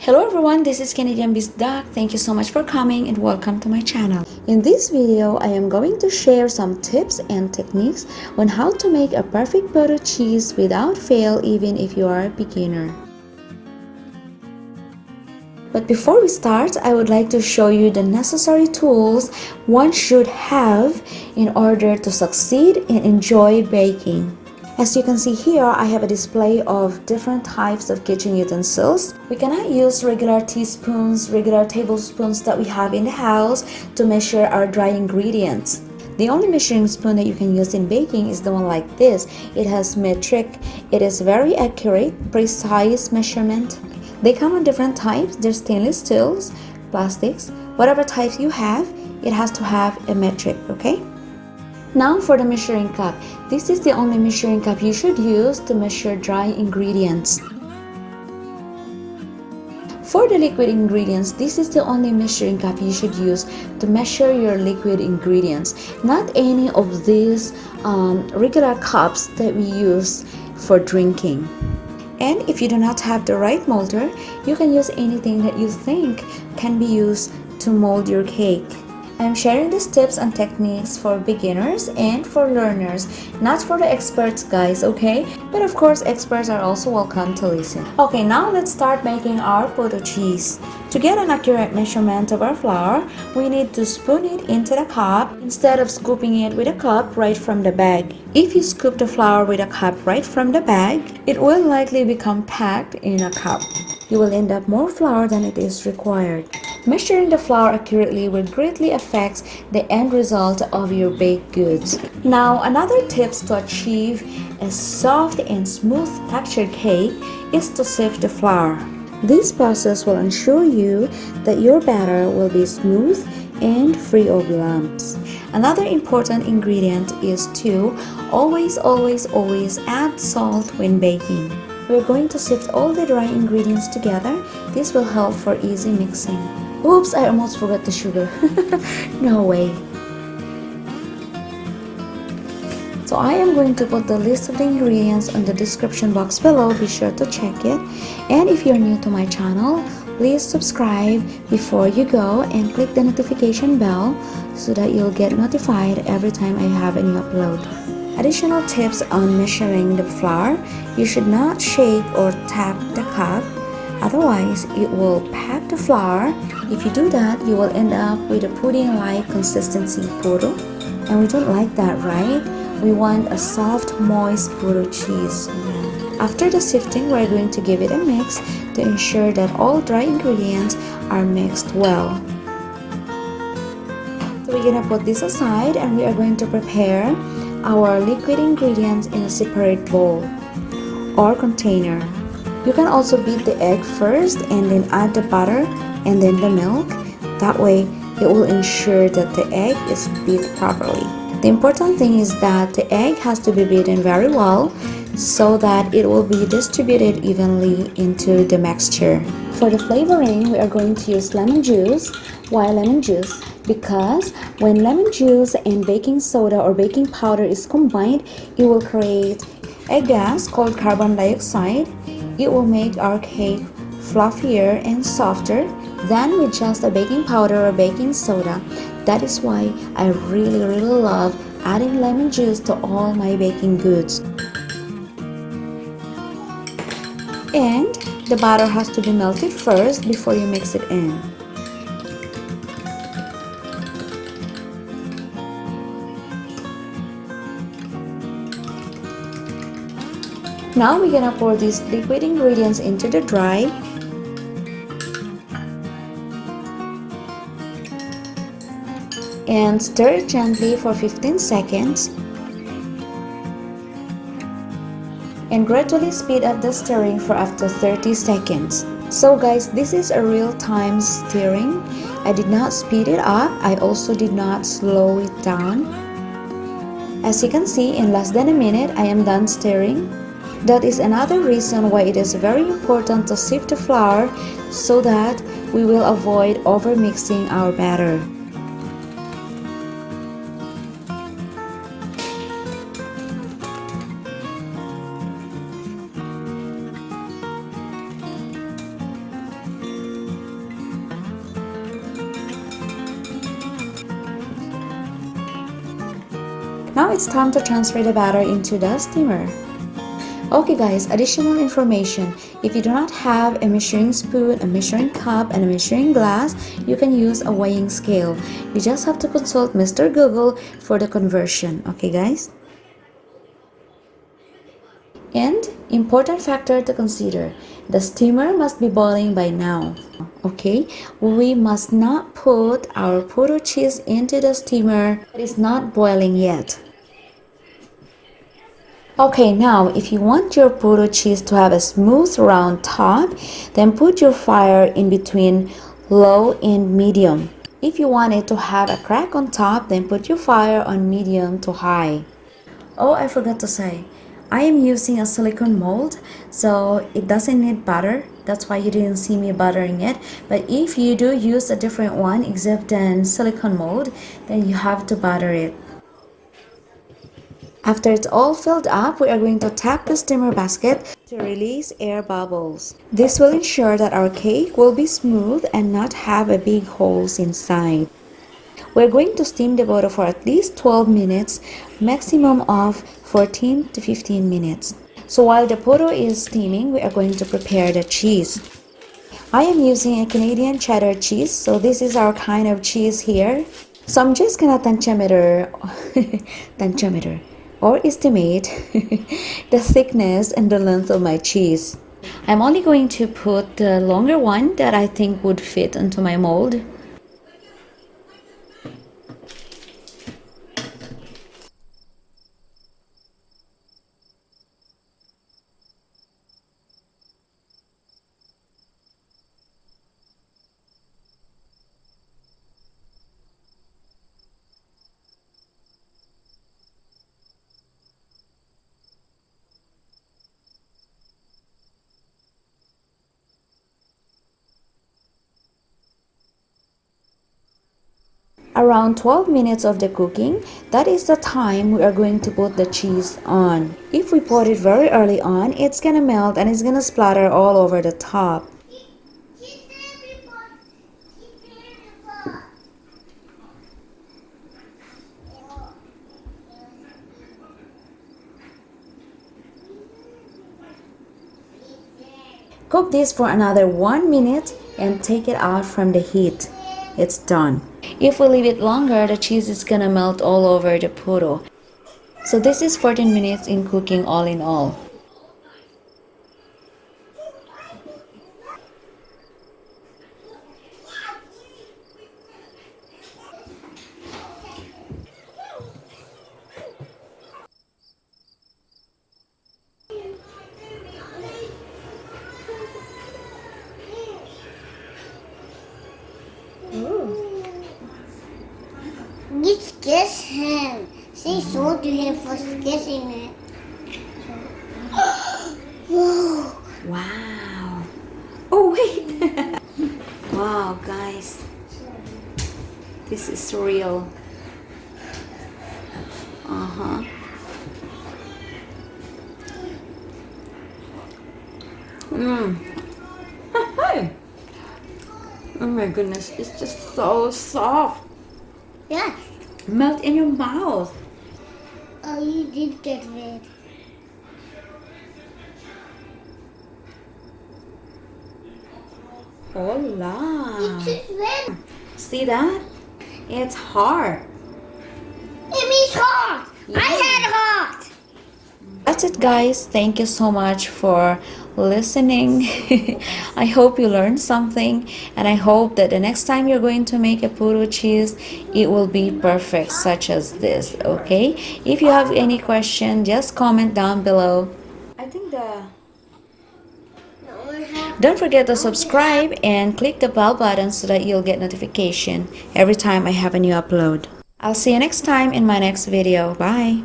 Hello everyone, this is Canadian Beast Duck. Thank you so much for coming and welcome to my channel. In this video, I am going to share some tips and techniques on how to make a perfect Puto cheese without fail even if you are a beginner. But before we start, I would like to show you the necessary tools one should have in order to succeed and enjoy baking. As you can see here, I have a display of different types of kitchen utensils. We cannot use regular teaspoons, regular tablespoons that we have in the house to measure our dry ingredients. The only measuring spoon that you can use in baking is the one like this. It has metric. It is very accurate, precise measurement. They come in different types. There's stainless steels, plastics, whatever type you have, it has to have a metric, okay? Now for the measuring cup. This is the only measuring cup you should use to measure dry ingredients. For the liquid ingredients, this is the only measuring cup you should use to measure your liquid ingredients. Not any of these regular cups that we use for drinking. And if you do not have the right molder, you can use anything that you think can be used to mold your cake. I'm sharing these tips and techniques for beginners and for learners, not for the experts guys, okay? But of course, experts are also welcome to listen. Okay, now let's start making our Puto cheese. To get an accurate measurement of our flour, we need to spoon it into the cup instead of scooping it with a cup right from the bag. If you scoop the flour with a cup right from the bag, it will likely become packed in a cup. You will end up more flour than it is required. Measuring the flour accurately will greatly affect the end result of your baked goods. Now, another tip to achieve a soft and smooth textured cake is to sift the flour. This process will ensure you that your batter will be smooth and free of lumps. Another important ingredient is to always add salt when baking. We're going to sift all the dry ingredients together. This will help for easy mixing. Oops, I almost forgot the sugar. No way. So I am going to put the list of the ingredients in the description box below. Be sure to check it. And if you're new to my channel, please subscribe before you go and click the notification bell so that you'll get notified every time I have a new upload. Additional tips on measuring the flour: you should not shake or tap the cup, otherwise it will pack the flour. If you do that, you will end up with a pudding-like consistency Puto, and we don't like that, right? We want a soft, moist Puto cheese. After the sifting, we're going to give it a mix to ensure that all dry ingredients are mixed well. So we're gonna put this aside and we are going to prepare our liquid ingredients in a separate bowl or container. You can also beat the egg first and then add the butter and then the milk. That way it will ensure that the egg is beat properly. The important thing is that the egg has to be beaten very well so that it will be distributed evenly into the mixture. For the flavoring, we are going to use lemon juice. Why lemon juice? Because when lemon juice and baking soda or baking powder is combined, it will create a gas called carbon dioxide. It will make our cake fluffier and softer than with just a baking powder or baking soda. That is why I really love adding lemon juice to all my baking goods. And the batter has to be melted first before you mix it in. Now we're gonna pour these liquid ingredients into the dry. And stir it gently for 15 seconds. And gradually speed up the stirring for up to 30 seconds. So guys, this is a real-time stirring. I did not speed it up. I also did not slow it down. As you can see, in less than a minute, I am done stirring. That is another reason why it is very important to sift the flour so that we will avoid overmixing our batter. Now it's time to transfer the batter into the steamer. Okay guys, additional information. If you do not have a measuring spoon, a measuring cup, and a measuring glass, you can use a weighing scale. You just have to consult Mr. Google for the conversion. Okay guys? And important factor to consider, the steamer must be boiling by now. Okay, we must not put our Puto cheese into the steamer that is not boiling yet. Okay, now if you want your Puto cheese to have a smooth round top, then put your fire in between low and medium. If you want it to have a crack on top, then put your fire on medium to high. Oh, I forgot to say, I am using a silicone mold, so it doesn't need butter. That's why you didn't see me buttering it. But if you do use a different one except than silicone mold, then you have to butter it. After it's all filled up, we are going to tap the steamer basket to release air bubbles. This will ensure that our cake will be smooth and not have a big holes inside. We're going to steam the potato for at least 12 minutes, maximum of 14 to 15 minutes. So while the potato is steaming, we are going to prepare the cheese. I am using a Canadian cheddar cheese, so this is our kind of cheese here. So I'm just gonna tensiometer or estimate the thickness and the length of my cheese. I'm only going to put the longer one that I think would fit into my mold. Around 12 minutes of the cooking, that is the time we are going to put the cheese on. If we put it very early on, it's gonna melt and it's gonna splatter all over the top. Cook this for another 1 minute and take it out from the heat. It's done. If we leave it longer, the cheese is gonna melt all over the puto. So this is 14 minutes in cooking all in all. Just kiss him. Say so to him for kissing it. Whoa. Wow. Oh wait. Wow guys. This is real. Uh-huh. Oh my goodness, it's just so soft. Yeah. Melt in your mouth. Oh, you did get red. Hola. It's red. See that? It's hard. It means hot. Yeah. I had hot. That's it guys. Thank you so much for listening. I hope you learned something, and I hope that the next time you're going to make a puto cheese, it will be perfect such as this. Okay, if you have any question, just comment down below. I think don't forget to subscribe and click the bell button so that you'll get notification every time I have a new upload. I'll see you next time in my next video. Bye.